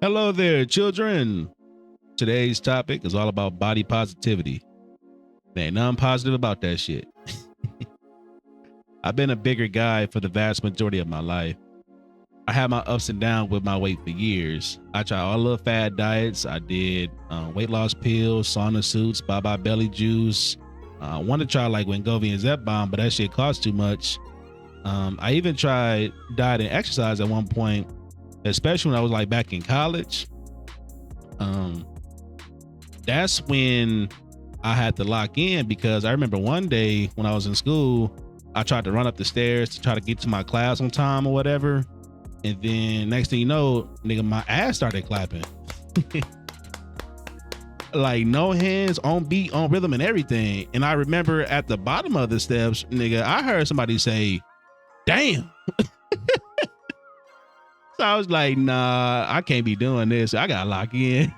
Hello there, children. Today's topic is all about body positivity. There ain't nothing positive about that shit. I've been a bigger guy for the vast majority of my life. I had my ups and downs with my weight for years. I tried all the fad diets. I did weight loss pills, sauna suits, bye-bye belly juice. I wanted to try like Wegovy and Zepbound, but that shit cost too much. I even tried diet and exercise at one point, especially when I was like back in college. That's when I had to lock in, because I remember one day when I was in school, I tried to run up the stairs to try to get to my class on time or whatever. And then next thing you know, nigga, my ass started clapping. Like no hands, on beat, on rhythm and everything. And I remember at the bottom of the steps, nigga, I heard somebody say, damn. So I was like, nah, I can't be doing this. I gotta lock in.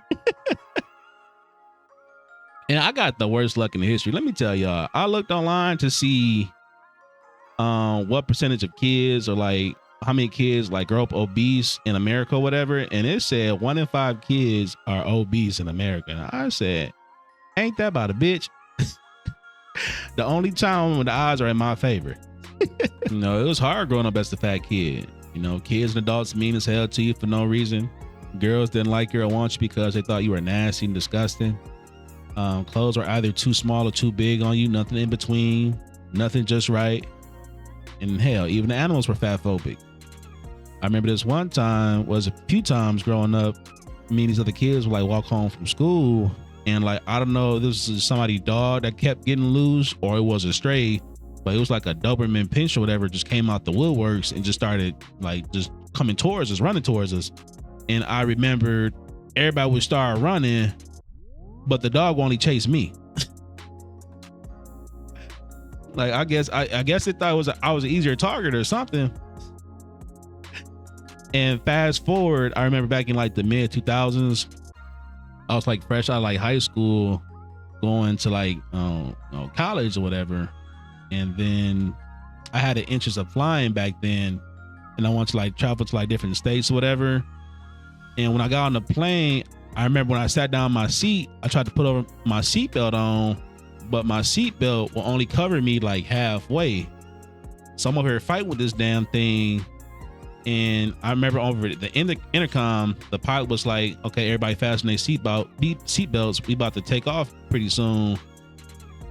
And I got the worst luck in the history. Let me tell y'all, I looked online to see what percentage of kids, or like how many kids like grow up obese in America or whatever. And it said 1 in 5 kids are obese in America. And I said, ain't that about a bitch? The only time when the odds are in my favor. You know, it was hard growing up as a fat kid. You know, kids and adults mean as hell to you for no reason. Girls didn't like you or want you because they thought you were nasty and disgusting. Clothes were either too small or too big on you, nothing in between, nothing just right. And hell, even the animals were fat phobic. I remember this one time, was a few times growing up, me and these other kids would like walk home from school, and like, I don't know, this is somebody's dog that kept getting loose, or it was a stray, but it was like a Doberman pincher or whatever, just came out the woodworks and just started like just coming towards us, running towards us. And I remembered everybody would start running, but the dog only chased me. Like, I guess it thought I was an easier target or something. And fast forward, I remember back in like the mid 2000s, I was like fresh out of like high school, going to like college or whatever. And then I had an interest of flying back then, and I wanted to like travel to like different states or whatever. And when I got on the plane, I remember when I sat down in my seat, I tried to put over my seatbelt on, but my seatbelt will only cover me like halfway. So I'm over here fighting with this damn thing. And I remember over the intercom, the pilot was like, okay, everybody fasten their seatbelts. We about to take off pretty soon.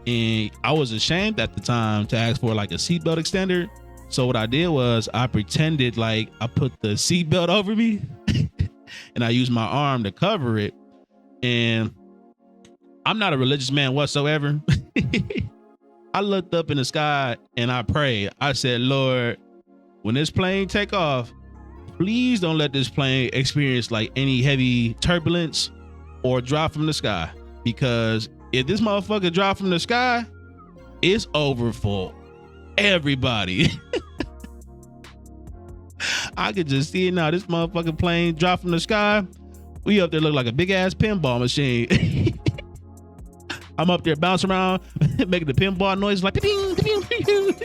And I was ashamed at the time to ask for like a seatbelt extender. So what I did was I pretended like I put the seatbelt over me and I used my arm to cover it. And I'm not a religious man whatsoever. I looked up in the sky and I prayed. I said, Lord, when this plane take off, please don't let this plane experience like any heavy turbulence or drop from the sky. Because if this motherfucker drop from the sky, it's over for everybody. I could just see it now. This motherfucking plane drop from the sky. We up there look like a big ass pinball machine. I'm up there bouncing around, making the pinball noise like ding, ding, ding.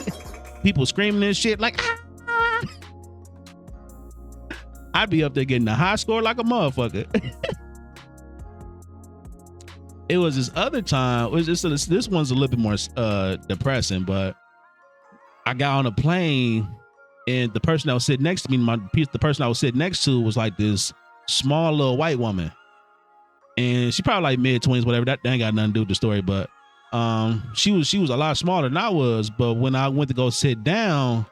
People screaming and shit like ah. I'd be up there getting a high score like a motherfucker. It was this other time. This one's a little bit more depressing, but I got on a plane and the person that was sitting next to me, the person I was sitting next to was like this small little white woman. And she probably like mid-20s, whatever. That ain't got nothing to do with the story, but she was a lot smaller than I was. But when I went to go sit down,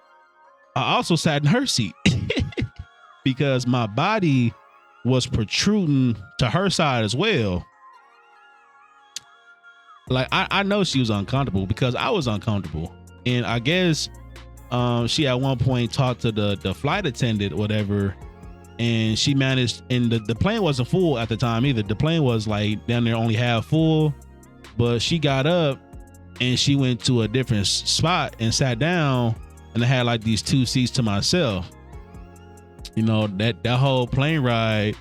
I also sat in her seat because my body was protruding to her side as well. Like I know she was uncomfortable because I was uncomfortable. And I guess she at one point talked to the flight attendant or whatever, and she managed, and the plane wasn't full at the time either. The plane was like down there only half full, but she got up and she went to a different spot and sat down, and I had like these 2 seats to myself. You know, that whole plane ride,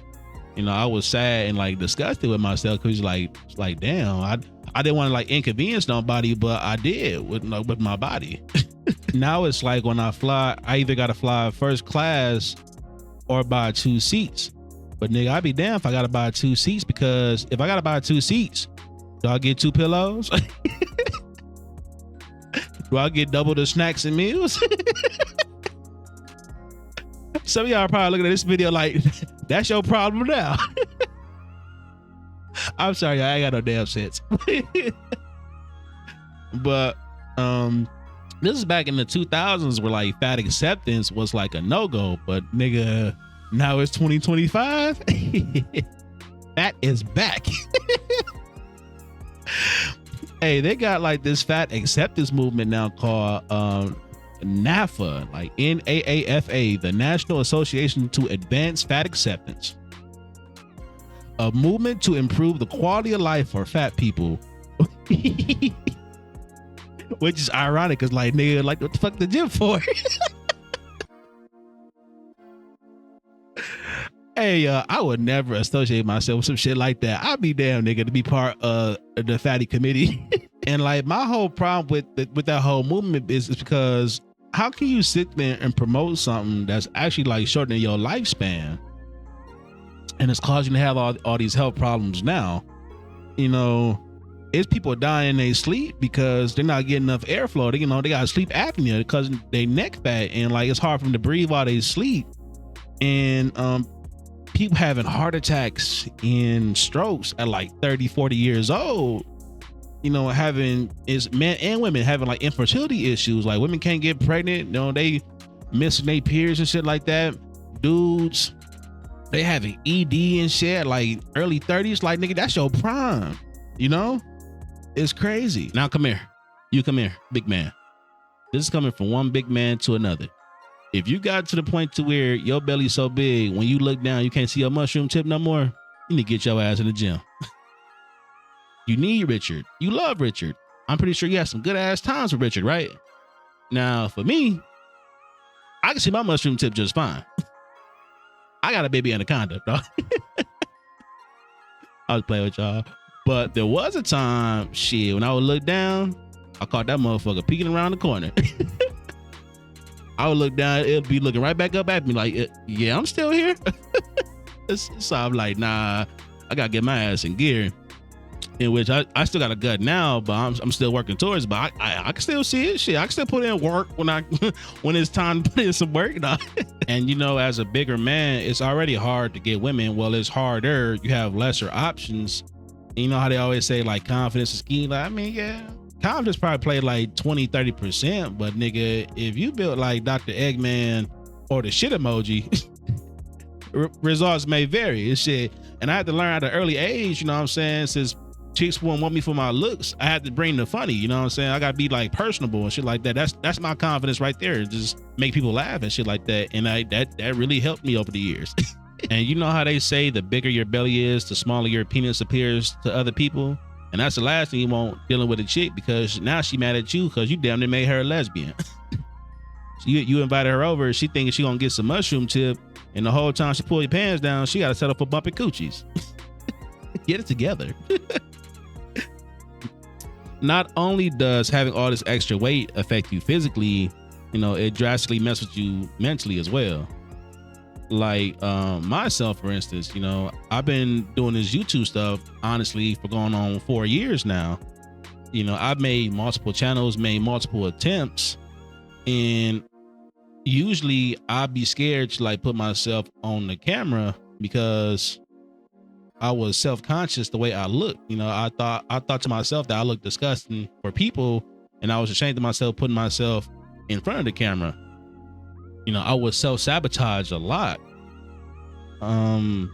you know, I was sad and like disgusted with myself because like damn, I didn't want to like inconvenience nobody, but I did with my body. Now it's like when I fly, I either got to fly first class or buy 2 seats. But nigga, I'd be damn if I gotta buy 2 seats, because if I gotta buy 2 seats, do I get 2 pillows? Do I get double the snacks and meals? Some of y'all are probably looking at this video like, that's your problem now. I'm sorry, I ain't got no damn sense. But this is back in the 2000s where like fat acceptance was like a no-go. But nigga, now it's 2025. Fat is back. Hey, they got like this fat acceptance movement now called NAFA, like NAAFA, the National Association to Advance Fat Acceptance. A movement to improve the quality of life for fat people. Which is ironic, because like, nigga, like, what the fuck the gym for? Hey, I would never associate myself with some shit like that. I'd be damn, nigga, to be part of the fatty committee. And like, my whole problem with that whole movement is because how can you sit there and promote something that's actually like shortening your lifespan, and it's causing you to have all these health problems now? You know, it's people dying in their sleep because they're not getting enough airflow. They got sleep apnea because they neck fat, and like, it's hard for them to breathe while they sleep. And people having heart attacks and strokes at like 30, 40 years old, you know, is men and women having like infertility issues. Like, women can't get pregnant, you know, they missing their periods and shit like that. Dudes, they having ED and shit, like early 30s. Like, nigga, that's your prime, you know? It's crazy. Now come here. You come here, big man. This is coming from one big man to another. If you got to the point to where your belly's so big, when you look down, you can't see your mushroom tip no more, you need to get your ass in the gym. You need Richard. You love Richard. I'm pretty sure you had some good ass times with Richard, right? Now, for me, I can see my mushroom tip just fine. I got a baby anaconda, dog. I was playing with y'all. But there was a time, shit, when I would look down, I caught that motherfucker peeking around the corner. I would look down, it'll be looking right back up at me like, yeah, I'm still here. So I'm like, nah, I gotta get my ass in gear. In which I still got a gut now, but I'm still working towards it. But I can still see it. Shit, I can still put in work when it's time to put in some work. And you know, as a bigger man, it's already hard to get women. Well, it's harder. You have lesser options. And you know how they always say like confidence is key. Like, I mean, yeah, confidence probably played like 20-30%. But nigga, if you built like Dr. Eggman or the shit emoji, results may vary. It's shit. And I had to learn at an early age, you know what I'm saying? Since chicks won't want me for my looks, I had to bring the funny, you know what I'm saying? I gotta be like personable and shit like that. That's my confidence right there. Just make people laugh and shit like that. And that really helped me over the years. And you know how they say the bigger your belly is, the smaller your penis appears to other people? And that's the last thing you want dealing with a chick, because now she mad at you because you damn near made her a lesbian. So you invited her over, she thinking she gonna get some mushroom tip, and the whole time she pull your pants down, she gotta settle for bumping coochies. Get it together. Not only does having all this extra weight affect you physically, you know, it drastically messes with you mentally as well. Like myself, for instance, you know, I've been doing this YouTube stuff, honestly, for going on 4 years now. You know, I've made multiple channels, made multiple attempts, and usually I'd be scared to like put myself on the camera because I was self-conscious the way I looked. You know, I thought to myself that I looked disgusting for people, and I was ashamed of myself putting myself in front of the camera. You know, I would self-sabotage a lot. And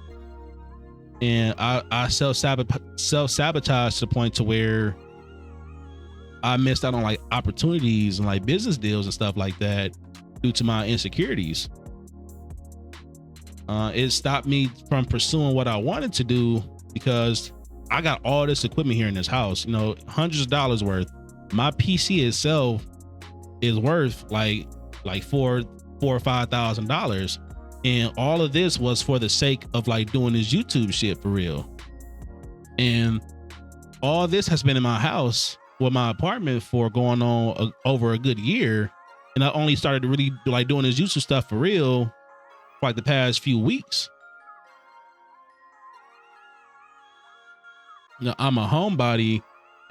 I self-sabotage to the point to where I missed out on like opportunities and like business deals and stuff like that due to my insecurities. It stopped me from pursuing what I wanted to do because I got all this equipment here in this house, you know, hundreds of dollars worth. My PC itself is worth like $4,000 or $5,000. And all of this was for the sake of like doing this YouTube shit for real. And all this has been in my house with my apartment for going on over a good year. And I only started really like doing this YouTube stuff for real for like the past few weeks. I'm a homebody,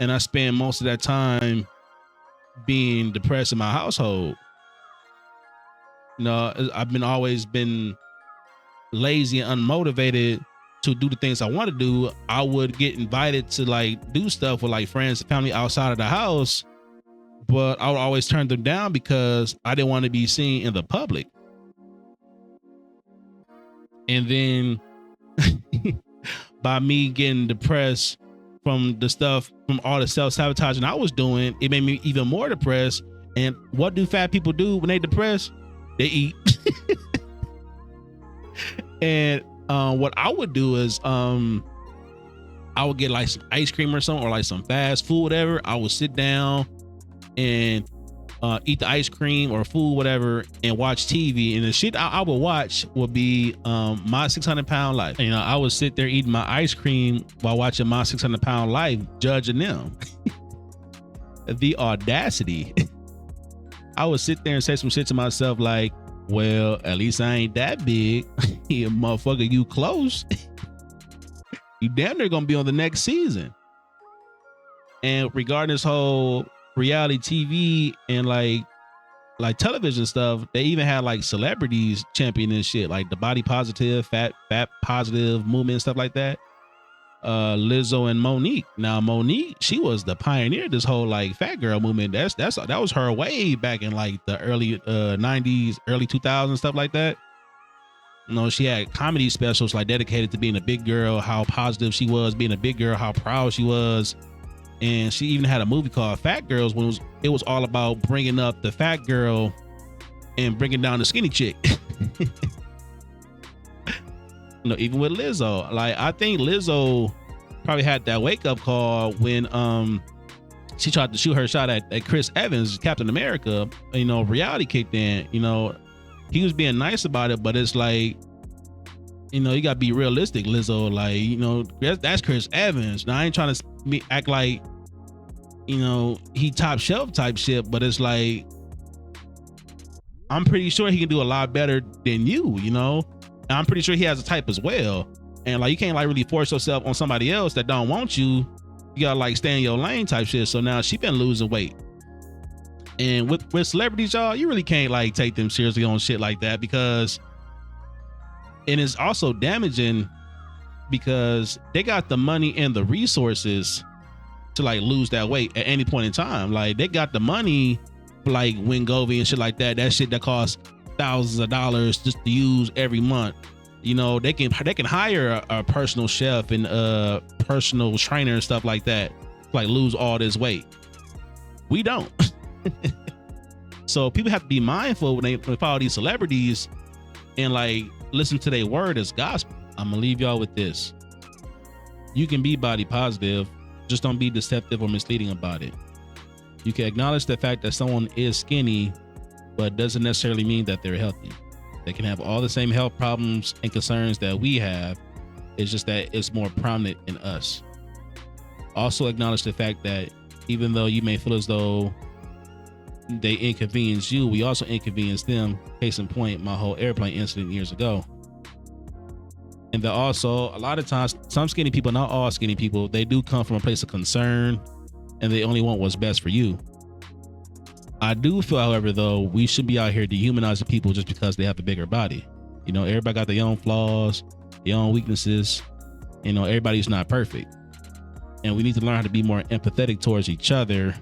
and I spend most of that time being depressed in my household. I've always been lazy and unmotivated to do the things I want to do. I would get invited to like do stuff with like friends and family outside of the house, but I would always turn them down because I didn't want to be seen in the public. And then by me getting depressed from all the self-sabotaging I was doing, it made me even more depressed. And what do fat people do when they depressed? They eat. And what I would do is I would get like some ice cream or something, or like some fast food, whatever. I would sit down and eat the ice cream or food, whatever, and watch TV. And the shit I would watch would be My 600 Pound Life. I would sit there eating my ice cream while watching My 600 Pound Life, judging them. The audacity. I would sit there and say some shit to myself like, well, at least I ain't that big. Yeah, motherfucker, you close. You damn near gonna be on the next season. And regarding this whole reality TV and like television stuff, they even had like celebrities champion this shit, like the body positive, fat positive movement and stuff like that. Lizzo and Monique. Now Monique, she was the pioneer of this whole like fat girl movement. That was her way back in like the early 90s, early 2000s, stuff like that. She had comedy specials like dedicated to being a big girl, how positive she was being a big girl, how proud she was. And she even had a movie called Fat Girls when it was all about bringing up the fat girl and bringing down the skinny chick. Even with Lizzo, like I think Lizzo probably had that wake up call when she tried to shoot her shot at Chris Evans, Captain America. Reality kicked in. He was being nice about it, but it's like, you gotta be realistic, Lizzo. Like, that's Chris Evans. Now I ain't trying to act like, he top shelf type shit, but it's like, I'm pretty sure he can do a lot better than you, And I'm pretty sure he has a type as well. And like, you can't like really force yourself on somebody else that don't want you. You gotta like stay in your lane type shit. So now she been losing weight. And with celebrities, y'all, you really can't like take them seriously on shit like that, because and it's also damaging because they got the money and the resources to like lose that weight at any point in time. Like they got the money for like Wegovy and shit like that. That shit that costs thousands of dollars just to use every month. They can hire a personal chef and a personal trainer and stuff like that to like lose all this weight. We don't. So people have to be mindful when they follow these celebrities and like listen to their word as gospel. I'm gonna leave y'all with this. You can be body positive, just don't be deceptive or misleading about it. You can acknowledge the fact that someone is skinny, but doesn't necessarily mean that they're healthy. They can have all the same health problems and concerns that we have. It's just that it's more prominent in us. Also acknowledge the fact that even though you may feel as though they inconvenience you, we also inconvenience them. Case in point, my whole airplane incident years ago. And that also, a lot of times, some skinny people, not all skinny people, they do come from a place of concern and they only want what's best for you. I do feel, however, though, we should be out here dehumanizing people just because they have a bigger body. Everybody got their own flaws, their own weaknesses. Everybody's not perfect. And we need to learn how to be more empathetic towards each other.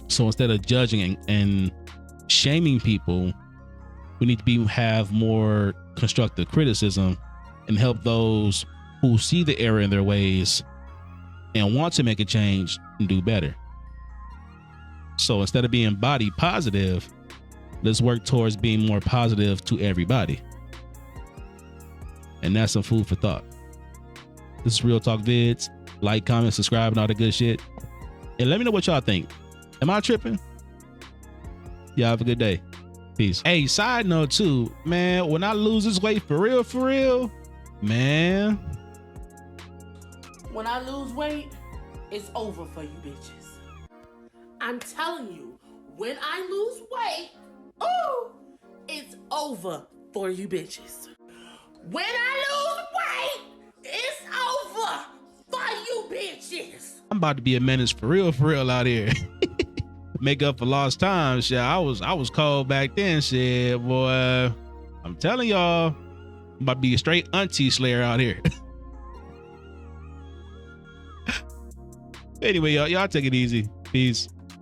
So instead of judging and shaming people, we need to have more constructive criticism and help those who see the error in their ways and want to make a change and do better. So instead of being body positive, let's work towards being more positive to everybody. And that's some food for thought. This is Real Talk Vids. Like, comment, subscribe, and all the good shit. And let me know what y'all think. Am I tripping? Y'all have a good day. Peace. Hey, side note too, man, when I lose this weight for real, man. When I lose weight, it's over for you bitches. I'm telling you, when I lose weight, it's over for you bitches. When I lose weight, it's over for you about to be a menace for real out here. Make up for lost time. Shit, I was cold back then. Shit, boy, I'm telling y'all, I'm about to be a straight auntie slayer out here. Anyway, y'all take it easy. Peace.